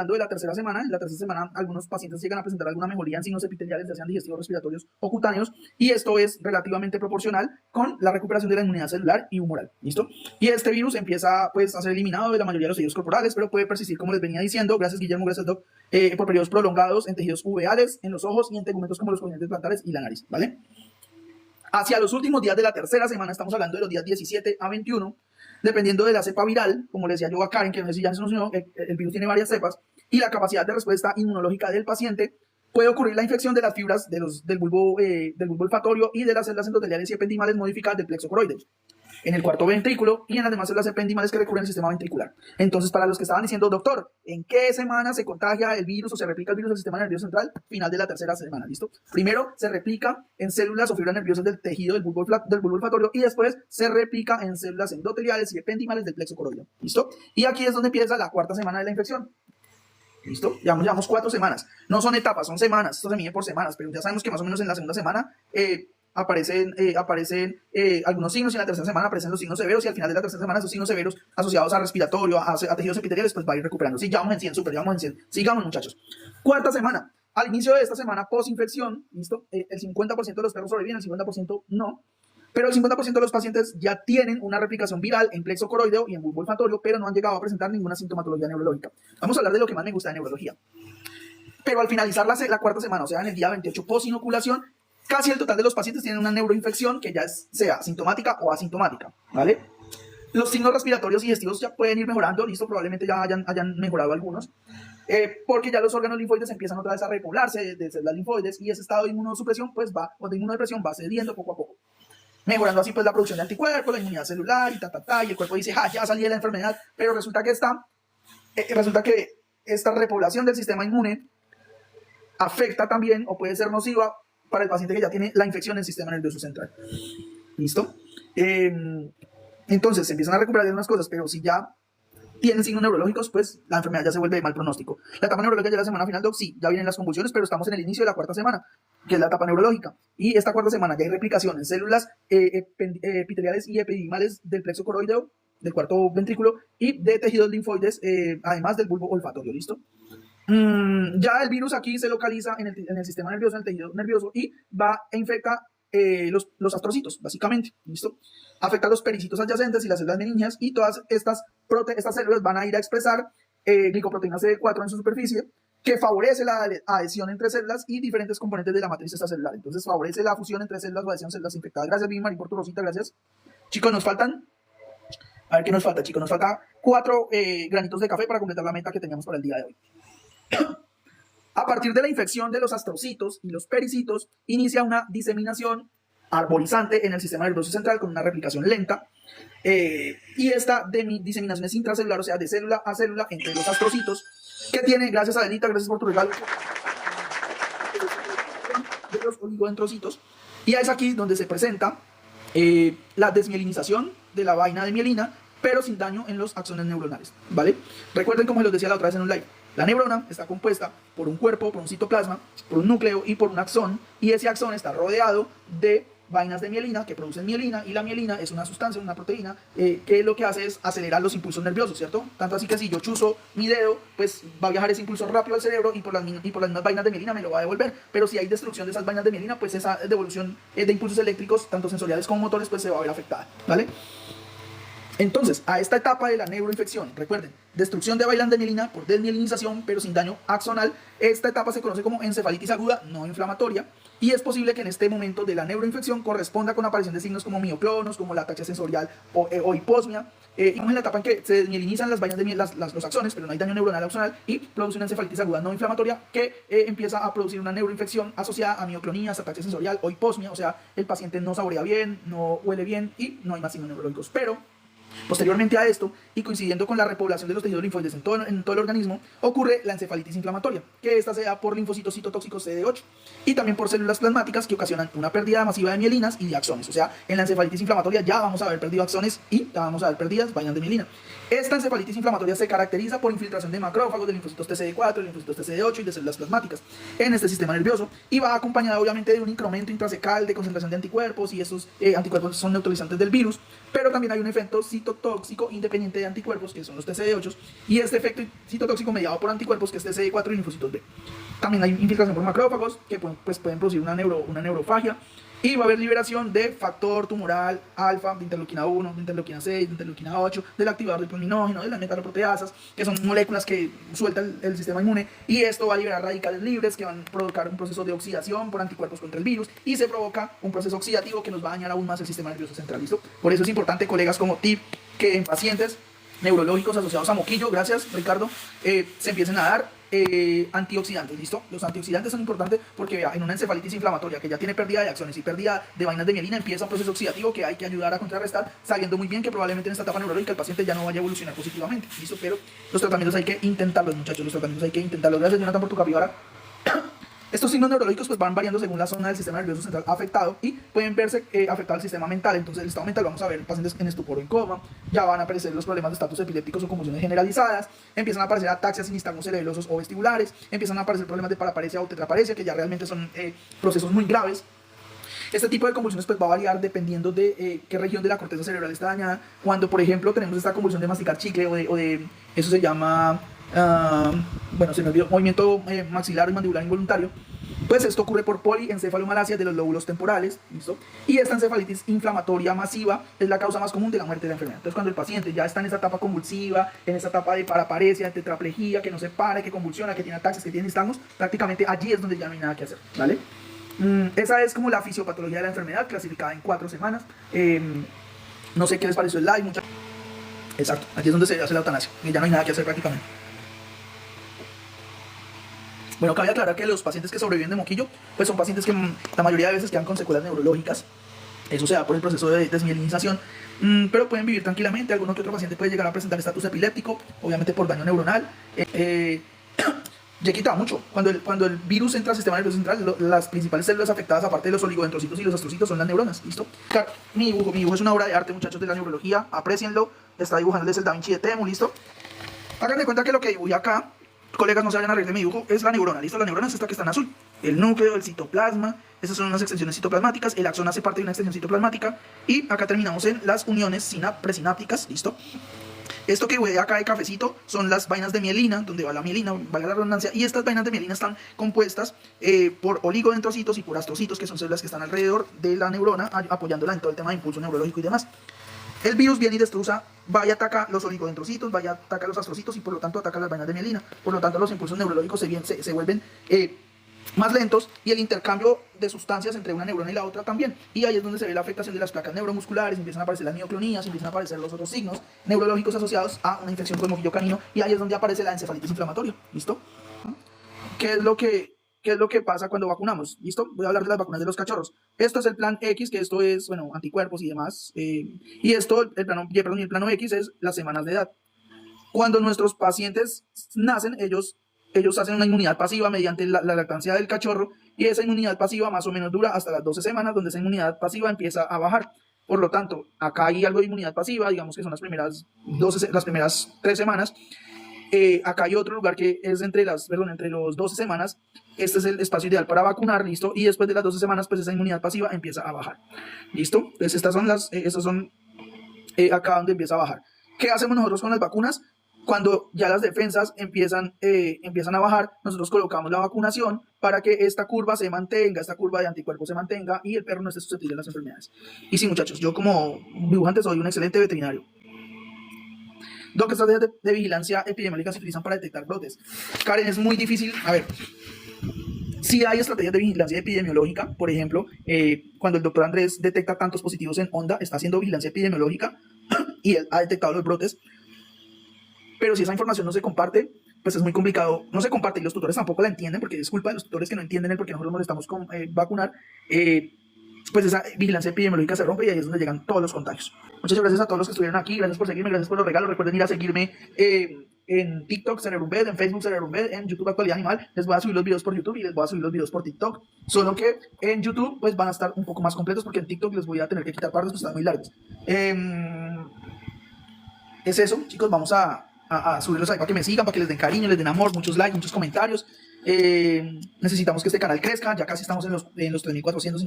de la tercera semana. En la tercera semana algunos pacientes llegan a presentar alguna mejoría en signos epiteliales, ya sean digestivos, respiratorios o cutáneos, y esto es relativamente proporcional con la recuperación de la inmunidad celular y humoral. ¿Listo? Y este virus empieza pues a ser eliminado de la mayoría de los tejidos corporales, pero puede persistir, como les venía diciendo, gracias Guillermo, gracias Doc, por periodos prolongados en tejidos uveales, en los ojos y en tegumentos como los cognientes plantales y la nariz, ¿vale? Hacia los últimos días de la tercera semana, estamos hablando de los días 17 a 21, dependiendo de la cepa viral, como le decía yo a Karen, que no sé si ya se nos unió, el virus tiene varias cepas, y la capacidad de respuesta inmunológica del paciente, puede ocurrir la infección de las fibras del bulbo olfatorio y de las células endoteliales y ependimales modificadas del plexo coroideo, en el cuarto ventrículo y en las demás células ependimales que recurren al sistema ventricular. Entonces, para los que estaban diciendo, doctor, ¿en qué semana se contagia el virus o se replica el virus del sistema nervioso central? Final de la tercera semana, ¿listo? Primero se replica en células o fibras nerviosas del tejido del bulbo olfatorio y después se replica en células endoteliales y ependimales del plexo coroideo, ¿listo? Y aquí es donde empieza la cuarta semana de la infección. ¿Listo? Llevamos 4 semanas. No son etapas, son semanas. Esto se mide por semanas, pero ya sabemos que más o menos en la segunda semana aparecen algunos signos, y en la tercera semana aparecen los signos severos, y al final de la tercera semana esos signos severos asociados a respiratorio, a tejidos epiteliales, pues va a ir recuperando. Sí, ya vamos en 100, súper, ya vamos en 100. Sigamos, muchachos. Cuarta semana. Al inicio de esta semana, post-infección, ¿listo? El 50% de los perros sobreviven, el 50% no. Pero el 50% de los pacientes ya tienen una replicación viral en plexo coroideo y en bulbo olfatorio, pero no han llegado a presentar ninguna sintomatología neurológica. Vamos a hablar de lo que más me gusta de neurología. Pero al finalizar la cuarta semana, o sea, en el día 28 post-inoculación, casi el total de los pacientes tienen una neuroinfección que ya sea sintomática o asintomática, ¿vale? Los signos respiratorios y digestivos ya pueden ir mejorando, listo, probablemente ya hayan mejorado algunos, porque ya los órganos linfoides empiezan otra vez a repoblarse de células linfoides, y ese estado de inmunosupresión, pues o de inmunodepresión va cediendo poco a poco, mejorando así pues la producción de anticuerpos, la inmunidad celular y el cuerpo dice, ya salí de la enfermedad, pero resulta que esta repoblación del sistema inmune afecta también, o puede ser nociva para el paciente que ya tiene la infección en el sistema nervioso central. ¿Listo? Entonces se empiezan a recuperar algunas cosas, pero si ya tienen signos neurológicos, pues la enfermedad ya se vuelve de mal pronóstico. La etapa neurológica ya la semana final, Doc, sí, ya vienen las convulsiones, pero estamos en el inicio de la cuarta semana, que es la etapa neurológica. Y esta cuarta semana ya hay replicación en células epiteliales y epidimales del plexo coroideo, del cuarto ventrículo, y de tejidos linfoides, además del bulbo olfatorio, ¿listo? Ya el virus aquí se localiza en el sistema nervioso, en el tejido nervioso, y va e infecta los astrocitos, básicamente, ¿listo? Afecta a los pericitos adyacentes y las células meningias, y todas estas células van a ir a expresar glicoproteína CD4 en su superficie, que favorece la adhesión entre células y diferentes componentes de la matriz extracelular. Entonces favorece la fusión entre células o adhesión células infectadas. Gracias, Bimari, por tu rosita, gracias. Chicos, nos faltan... A ver qué nos falta, chicos. Nos falta 4 granitos de café para completar la meta que teníamos para el día de hoy. A partir de la infección de los astrocitos y los pericitos, inicia una diseminación arborizante en el sistema nervioso central con una replicación lenta. Y esta diseminación es intracelular, o sea, de célula a célula entre los astrocitos, que tiene, gracias a Adelita, gracias por tu regalo, de los oligodendrocitos. Y es aquí donde se presenta la desmielinización de la vaina de mielina, pero sin daño en los axones neuronales, ¿vale? Recuerden, como les decía la otra vez en un live, la neurona está compuesta por un cuerpo, por un citoplasma, por un núcleo y por un axón, y ese axón está rodeado de vainas de mielina que producen mielina, y la mielina es una sustancia, una proteína, que lo que hace es acelerar los impulsos nerviosos, ¿cierto? Tanto así que si yo chuzo mi dedo, pues va a viajar ese impulso rápido al cerebro, y por las mismas vainas de mielina me lo va a devolver, pero si hay destrucción de esas vainas de mielina, pues esa devolución de impulsos eléctricos, tanto sensoriales como motores, pues se va a ver afectada, ¿vale? Entonces, a esta etapa de la neuroinfección, recuerden, destrucción de vainas de mielina por desmielinización, pero sin daño axonal. Esta etapa se conoce como encefalitis aguda no inflamatoria, y es posible que en este momento de la neuroinfección corresponda con aparición de signos como mioclonos, como la ataxia sensorial o hiposmia. Y en la etapa en que se desmielinizan las vainas de los axones, pero no hay daño neuronal axonal, y produce una encefalitis aguda no inflamatoria que empieza a producir una neuroinfección asociada a mioclonías, ataxia sensorial o hiposmia. O sea, el paciente no saborea bien, no huele bien y no hay más signos neurológicos. Pero posteriormente a esto, y coincidiendo con la repoblación de los tejidos linfoides en todo el organismo, ocurre la encefalitis inflamatoria, que esta se da por linfocitos citotóxicos CD8 y también por células plasmáticas que ocasionan una pérdida masiva de mielinas y de axones. O sea, en la encefalitis inflamatoria ya vamos a haber perdido axones y ya vamos a haber perdidas vainas de mielina. Esta encefalitis inflamatoria se caracteriza por infiltración de macrófagos, de linfocitos TCD4, de linfocitos TCD8 y de células plasmáticas en este sistema nervioso, y va acompañada obviamente de un incremento intracecal de concentración de anticuerpos, y esos anticuerpos son neutralizantes del virus, pero también hay un efecto citotóxico independiente de anticuerpos, que son los TCD8, y este efecto citotóxico mediado por anticuerpos, que es TCD4 y linfocitos B. También hay infiltración por macrófagos, que pues, pueden producir una neurofagia, y va a haber liberación de factor tumoral alfa, de interleuquina 1, de interleuquina 6, de interleuquina 8, del activador del prominógeno, de las metaloproteasas, que son moléculas que suelta el sistema inmune, y esto va a liberar radicales libres que van a provocar un proceso de oxidación por anticuerpos contra el virus, y se provoca un proceso oxidativo que nos va a dañar aún más el sistema nervioso central. ¿Listo? Por eso es importante, colegas, como tip, que en pacientes neurológicos asociados a moquillo, gracias Ricardo, se empiecen a dar antioxidantes. ¿Listo? Los antioxidantes son importantes porque, vea, en una encefalitis inflamatoria que ya tiene pérdida de axones y pérdida de vainas de mielina, empieza un proceso oxidativo que hay que ayudar a contrarrestar, sabiendo muy bien que probablemente en esta etapa neurológica el paciente ya no vaya a evolucionar positivamente. ¿Listo? Pero los tratamientos hay que intentarlos, muchachos, los tratamientos hay que intentarlos. Gracias, Jonathan, por tu capibara. Estos signos neurológicos pues van variando según la zona del sistema nervioso central afectado y pueden verse afectado al sistema mental. Entonces el estado mental, vamos a ver pacientes en estupor o en coma, ya van a aparecer los problemas de estatus epilépticos o convulsiones generalizadas, empiezan a aparecer ataxias sin nistagmos cerebelosos o vestibulares, empiezan a aparecer problemas de paraparesia o tetraparesia, que ya realmente son procesos muy graves. Este tipo de convulsiones pues va a variar dependiendo de qué región de la corteza cerebral está dañada. Cuando, por ejemplo, tenemos esta convulsión de masticar chicle o de eso se llama, bueno, se me olvidó, movimiento maxilar y mandibular involuntario, pues esto ocurre por poliencefalomalacia de los lóbulos temporales, ¿listo? Y esta encefalitis inflamatoria masiva es la causa más común de la muerte de la enfermedad. Entonces, cuando el paciente ya está en esa etapa convulsiva, en esa etapa de paraparesia, de tetraplegia, que no se para, que convulsiona, que tiene ataques, que tiene nistagmos, prácticamente allí es donde ya no hay nada que hacer, ¿vale? Esa es como la fisiopatología de la enfermedad, clasificada en 4 semanas. No sé qué les pareció el live, Exacto, aquí es donde se hace la eutanasia, y ya no hay nada que hacer prácticamente. Bueno, cabe aclarar que los pacientes que sobreviven de moquillo, pues son pacientes que la mayoría de veces quedan con secuelas neurológicas. Eso se da por el proceso de desmielinización, pero pueden vivir tranquilamente. Alguno que otro paciente puede llegar a presentar estatus epiléptico, obviamente por daño neuronal. Ya quita mucho. Cuando el virus entra al sistema nervioso central, las principales células afectadas, aparte de los oligodendrocitos y los astrocitos, son las neuronas. ¿Listo? Claro, mi dibujo es una obra de arte, muchachos, de la neurología. Aprecienlo. Está dibujando el Da Vinci de Temu. ¿Listo? Hagan de cuenta que lo que dibujé acá, colegas, no se vayan a reír de mi dibujo, es la neurona. ¿Listo? La neurona es esta que está en azul. El núcleo, el citoplasma, esas son unas extensiones citoplasmáticas. El axón hace parte de una extensión citoplasmática. Y acá terminamos en las uniones presinápticas. ¿Listo? Esto que ve acá de cafecito son las vainas de mielina, donde va la mielina, valga la redundancia, y estas vainas de mielina están compuestas por oligodendrocitos y por astrocitos, que son células que están alrededor de la neurona, apoyándola en todo el tema de impulso neurológico y demás. El virus viene y destruza, va y ataca los oligodendrocitos, va y ataca los astrocitos y por lo tanto ataca las vainas de mielina. Por lo tanto los impulsos neurológicos se vuelven más lentos y el intercambio de sustancias entre una neurona y la otra también. Y ahí es donde se ve la afectación de las placas neuromusculares, empiezan a aparecer las mioclonías, empiezan a aparecer los otros signos neurológicos asociados a una infección con moquillo canino y ahí es donde aparece la encefalitis inflamatoria. ¿Listo? ¿Qué es lo que pasa cuando vacunamos? ¿Listo? Voy a hablar de las vacunas de los cachorros. Esto es el plan X, que esto es, bueno, anticuerpos y demás. Y esto, el plano X es las semanas de edad. Cuando nuestros pacientes nacen, ellos hacen una inmunidad pasiva mediante la lactancia del cachorro y esa inmunidad pasiva más o menos dura hasta las 12 semanas, donde esa inmunidad pasiva empieza a bajar. Por lo tanto, acá hay algo de inmunidad pasiva, digamos que son las primeras 3 semanas. Acá hay otro lugar que es entre los 12 semanas. Este es el espacio ideal para vacunar, ¿listo? Y después de las 12 semanas, pues esa inmunidad pasiva empieza a bajar, ¿listo? Entonces estas son acá donde empieza a bajar. ¿Qué hacemos nosotros con las vacunas? Cuando ya las defensas empiezan a bajar, nosotros colocamos la vacunación para que esta curva se mantenga, esta curva de anticuerpos se mantenga y el perro no esté susceptible a las enfermedades. Y sí, muchachos, yo como dibujante soy un excelente veterinario. ¿Qué estrategias de vigilancia epidemiológica se utilizan para detectar brotes? Karen, es muy difícil. A ver, sí hay estrategias de vigilancia epidemiológica. Por ejemplo, cuando el doctor Andrés detecta tantos positivos en onda, está haciendo vigilancia epidemiológica y él ha detectado los brotes. Pero si esa información no se comparte, pues es muy complicado. No se comparte y los tutores tampoco la entienden, porque es culpa de los tutores que no entienden el por qué nosotros nos estamos vacunar. Pues esa vigilancia epidemiológica se rompe y ahí es donde llegan todos los contagios. Muchas gracias a todos los que estuvieron aquí, gracias por seguirme, gracias por los regalos. Recuerden ir a seguirme en TikTok, Cerebrumbed, en Facebook, Cerebrumbed, en YouTube, Actualidad Animal. Les voy a subir los videos por YouTube y les voy a subir los videos por TikTok. Solo que en YouTube pues van a estar un poco más completos porque en TikTok les voy a tener que quitar partes que están muy largos. Es eso, chicos, vamos a subirlos ahí para que me sigan, para que les den cariño, les den amor, muchos likes, muchos comentarios. Necesitamos que este canal crezca, ya casi estamos en los 3.400.